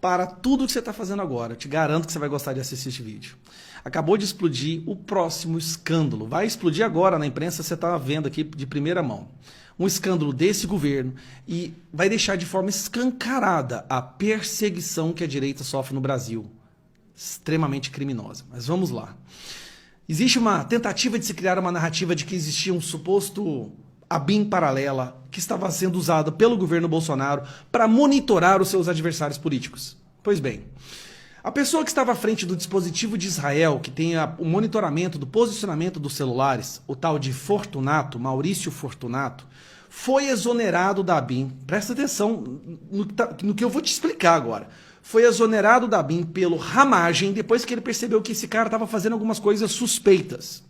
para tudo que você está fazendo agora. Eu te garanto que você vai gostar de assistir esse vídeo. Acabou de explodir o próximo escândalo. Vai explodir agora na imprensa, você está vendo aqui de primeira mão. Um escândalo desse governo e vai deixar de forma escancarada a perseguição que a direita sofre no Brasil. Extremamente criminosa. Mas vamos lá. Existe uma tentativa de se criar uma narrativa de que existia um suposto ABIN paralela que estava sendo usado pelo governo Bolsonaro para monitorar os seus adversários políticos. Pois bem, a pessoa que estava à frente do dispositivo de Israel, que tem o monitoramento do posicionamento dos celulares, o tal de Fortunato, Maurício Fortunato, foi exonerado da ABIN. Presta atenção no que eu vou te explicar agora. Foi exonerado da ABIN pelo Ramagem, depois que ele percebeu que esse cara estava fazendo algumas coisas suspeitas.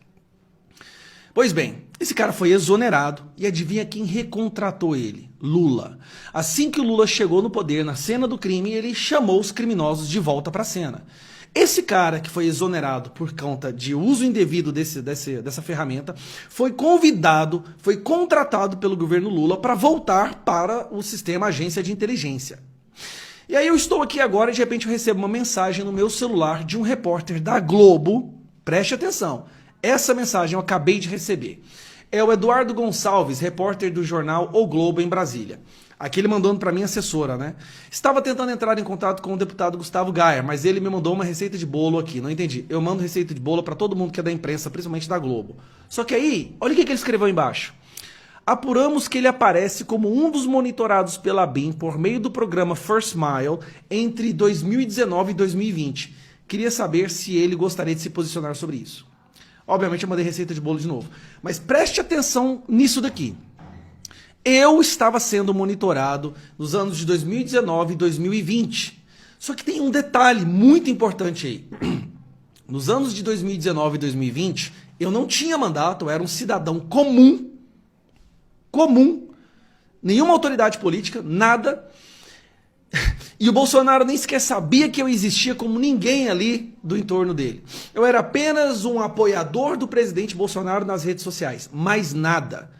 Pois bem, esse cara foi exonerado e adivinha quem recontratou ele? Lula. Assim que o Lula chegou no poder, na cena do crime, ele chamou os criminosos de volta para a cena. Esse cara que foi exonerado por conta de uso indevido dessa ferramenta, foi convidado, foi contratado pelo governo Lula para voltar para o sistema agência de inteligência. E aí eu estou aqui agora e de repente eu recebo uma mensagem no meu celular de um repórter da Globo, preste atenção, essa mensagem eu acabei de receber. É o Eduardo Gonçalves, repórter do jornal O Globo em Brasília. Aqui ele mandando para minha assessora, né? Estava tentando entrar em contato com o deputado Gustavo Gaia, mas ele me mandou uma receita de bolo aqui, não entendi. Eu mando receita de bolo para todo mundo que é da imprensa, principalmente da Globo. Só que aí, olha o que ele escreveu embaixo. Apuramos que ele aparece como um dos monitorados pela ABIN por meio do programa First Mile entre 2019 e 2020. Queria saber se ele gostaria de se posicionar sobre isso. Obviamente eu mandei receita de bolo de novo. Mas preste atenção nisso daqui. Eu estava sendo monitorado nos anos de 2019 e 2020. Só que tem um detalhe muito importante aí. Nos anos de 2019 e 2020, eu não tinha mandato, eu era um cidadão comum, nenhuma autoridade política, nada. E o Bolsonaro nem sequer sabia que eu existia como ninguém ali do entorno dele. Eu era apenas um apoiador do presidente Bolsonaro nas redes sociais, mais nada.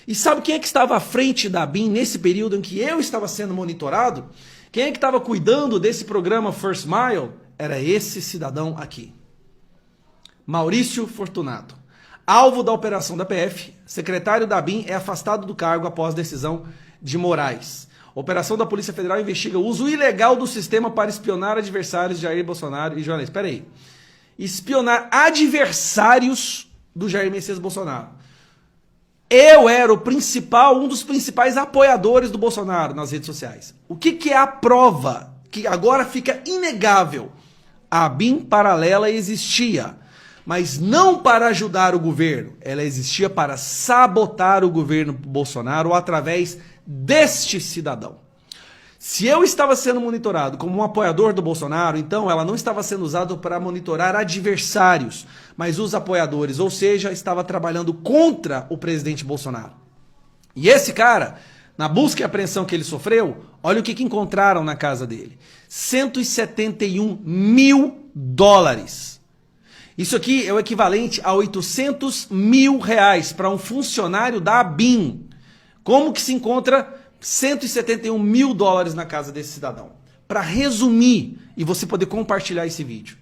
E sabe quem é que estava à frente da ABIN nesse período em que eu estava sendo monitorado? Quem é que estava cuidando desse programa First Mile? Era esse cidadão aqui. Maurício Fortunato. Alvo da operação da PF, secretário da ABIN é afastado do cargo após decisão de Moraes. Operação da Polícia Federal investiga o uso ilegal do sistema para espionar adversários de Jair Bolsonaro e jornalistas. Espera aí. Espionar adversários do Jair Messias Bolsonaro. Eu era um dos principais apoiadores do Bolsonaro nas redes sociais. O que é a prova? Que agora fica inegável. A ABIN paralela existia, mas não para ajudar o governo. Ela existia para sabotar o governo Bolsonaro através deste cidadão. Se eu estava sendo monitorado como um apoiador do Bolsonaro, então ela não estava sendo usada para monitorar adversários, mas os apoiadores, ou seja, estava trabalhando contra o presidente Bolsonaro. E esse cara, na busca e apreensão que ele sofreu, olha o que encontraram na casa dele. 171 mil dólares. Isso aqui é o equivalente a 800 mil reais para um funcionário da ABIN. Como que se encontra 171 mil dólares na casa desse cidadão? Para resumir, e você poder compartilhar esse vídeo,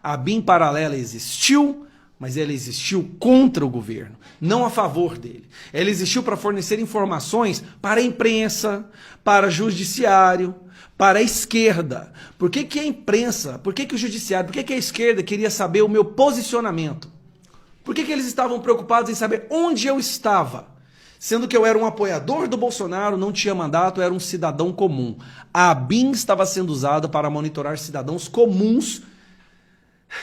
a ABIN paralela existiu, mas ela existiu contra o governo, não a favor dele. Ela existiu para fornecer informações para a imprensa, para o judiciário, para a esquerda. Por que a imprensa, por que o judiciário, por que a esquerda queria saber o meu posicionamento? Por que eles estavam preocupados em saber onde eu estava? Sendo que eu era um apoiador do Bolsonaro, não tinha mandato, eu era um cidadão comum. A ABIN estava sendo usada para monitorar cidadãos comuns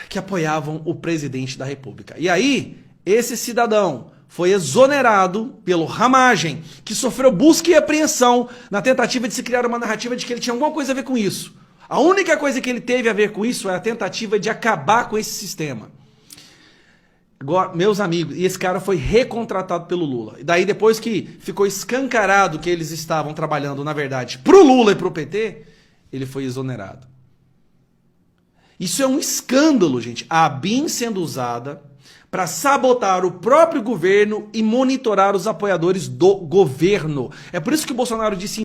que apoiavam o presidente da República. E aí, esse cidadão foi exonerado pelo Ramagem, que sofreu busca e apreensão na tentativa de se criar uma narrativa de que ele tinha alguma coisa a ver com isso. A única coisa que ele teve a ver com isso é a tentativa de acabar com esse sistema. Agora, meus amigos, e esse cara foi recontratado pelo Lula. E daí, depois que ficou escancarado que eles estavam trabalhando, na verdade, pro Lula e pro PT, ele foi exonerado. Isso é um escândalo, gente. A ABIN sendo usada para sabotar o próprio governo e monitorar os apoiadores do governo. É por isso que o Bolsonaro disse